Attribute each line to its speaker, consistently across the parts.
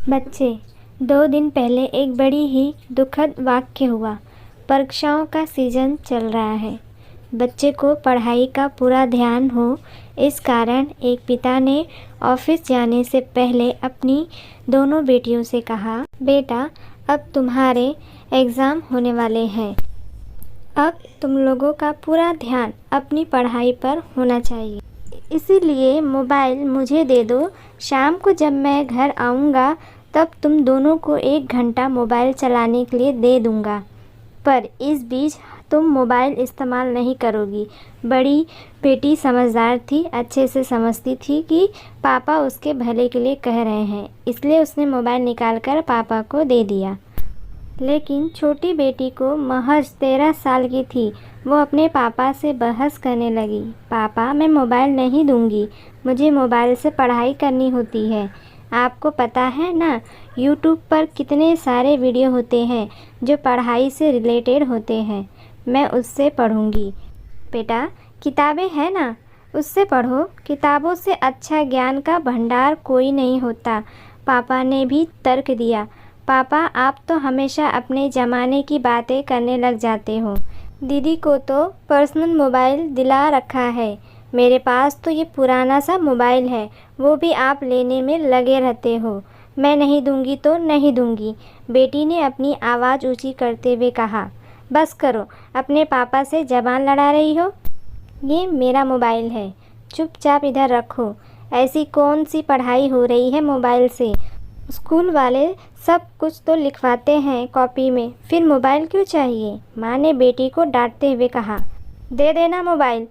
Speaker 1: बच्चे, 2 दिन पहले एक बड़ी ही दुखद वाक़या हुआ। परीक्षाओं का सीज़न चल रहा है। बच्चे को पढ़ाई का पूरा ध्यान हो, इस कारण एक पिता ने ऑफ़िस जाने से पहले अपनी दोनों बेटियों से कहा, बेटा, अब तुम्हारे एग्ज़ाम होने वाले हैं। अब तुम लोगों का पूरा ध्यान अपनी पढ़ाई पर होना चाहिए। इसीलिए मोबाइल मुझे दे दो। शाम को जब मैं घर आऊँगा तब तुम दोनों को 1 घंटा मोबाइल चलाने के लिए दे दूँगा, पर इस बीच तुम मोबाइल इस्तेमाल नहीं करोगी। बड़ी बेटी समझदार थी, अच्छे से समझती थी कि पापा उसके भले के लिए कह रहे हैं, इसलिए उसने मोबाइल निकाल कर पापा को दे दिया। लेकिन छोटी बेटी को महज 13 साल की थी, वो अपने पापा से बहस करने लगी। पापा, मैं मोबाइल नहीं दूंगी, मुझे मोबाइल से पढ़ाई करनी होती है। आपको पता है ना, यूट्यूब पर कितने सारे वीडियो होते हैं जो पढ़ाई से रिलेटेड होते हैं, मैं उससे पढ़ूंगी। बेटा, किताबें हैं ना, उससे पढ़ो। किताबों से अच्छा ज्ञान का भंडार कोई नहीं होता। पापा ने भी तर्क दिया। पापा, आप तो हमेशा अपने ज़माने की बातें करने लग जाते हो। दीदी को तो पर्सनल मोबाइल दिला रखा है, मेरे पास तो ये पुराना सा मोबाइल है, वो भी आप लेने में लगे रहते हो। मैं नहीं दूंगी तो नहीं दूंगी, बेटी ने अपनी आवाज़ ऊंची करते हुए कहा। बस करो, अपने पापा से ज़बान लड़ा रही हो। ये मेरा मोबाइल है, चुपचाप इधर रखो। ऐसी कौन सी पढ़ाई हो रही है मोबाइल से? स्कूल वाले सब कुछ तो लिखवाते हैं कॉपी में, फिर मोबाइल क्यों चाहिए? माँ ने बेटी को डांटते हुए कहा। दे देना मोबाइल।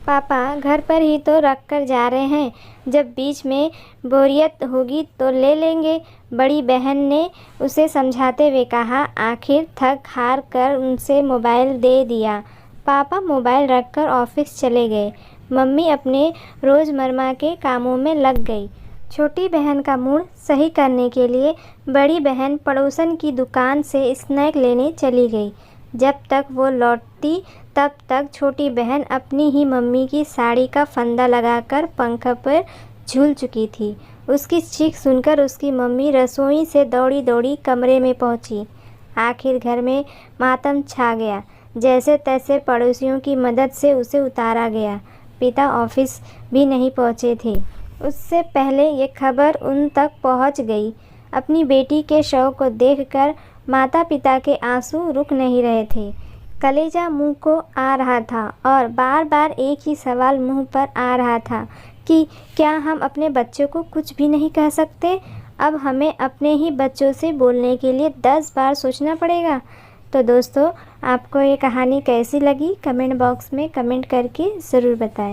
Speaker 1: पापा घर पर ही तो रख कर जा रहे हैं, जब बीच में बोरियत होगी तो ले लेंगे, बड़ी बहन ने उसे समझाते हुए कहा। आखिर थक हार कर उनसे मोबाइल दे दिया। पापा मोबाइल रखकर ऑफिस चले गए। मम्मी अपने रोज़मर्रा के कामों में लग गई। छोटी बहन का मूड सही करने के लिए बड़ी बहन पड़ोसन की दुकान से स्नैक लेने चली गई। जब तक वो लौटती तब तक छोटी बहन अपनी ही मम्मी की साड़ी का फंदा लगाकर पंख पर झूल चुकी थी। उसकी चीख सुनकर उसकी मम्मी रसोई से दौड़ी दौड़ी कमरे में पहुंची। आखिर घर में मातम छा गया। जैसे तैसे पड़ोसियों की मदद से उसे उतारा गया। पिता ऑफिस भी नहीं पहुंचे थे, उससे पहले ये खबर उन तक पहुंच गई। अपनी बेटी के शव को देखकर माता पिता के आंसू रुक नहीं रहे थे। कलेजा मुंह को आ रहा था और बार बार एक ही सवाल मुंह पर आ रहा था कि क्या हम अपने बच्चों को कुछ भी नहीं कह सकते? अब हमें अपने ही बच्चों से बोलने के लिए 10 बार सोचना पड़ेगा। तो दोस्तों, आपको ये कहानी कैसी लगी? कमेंट बॉक्स में कमेंट करके ज़रूर बताएं।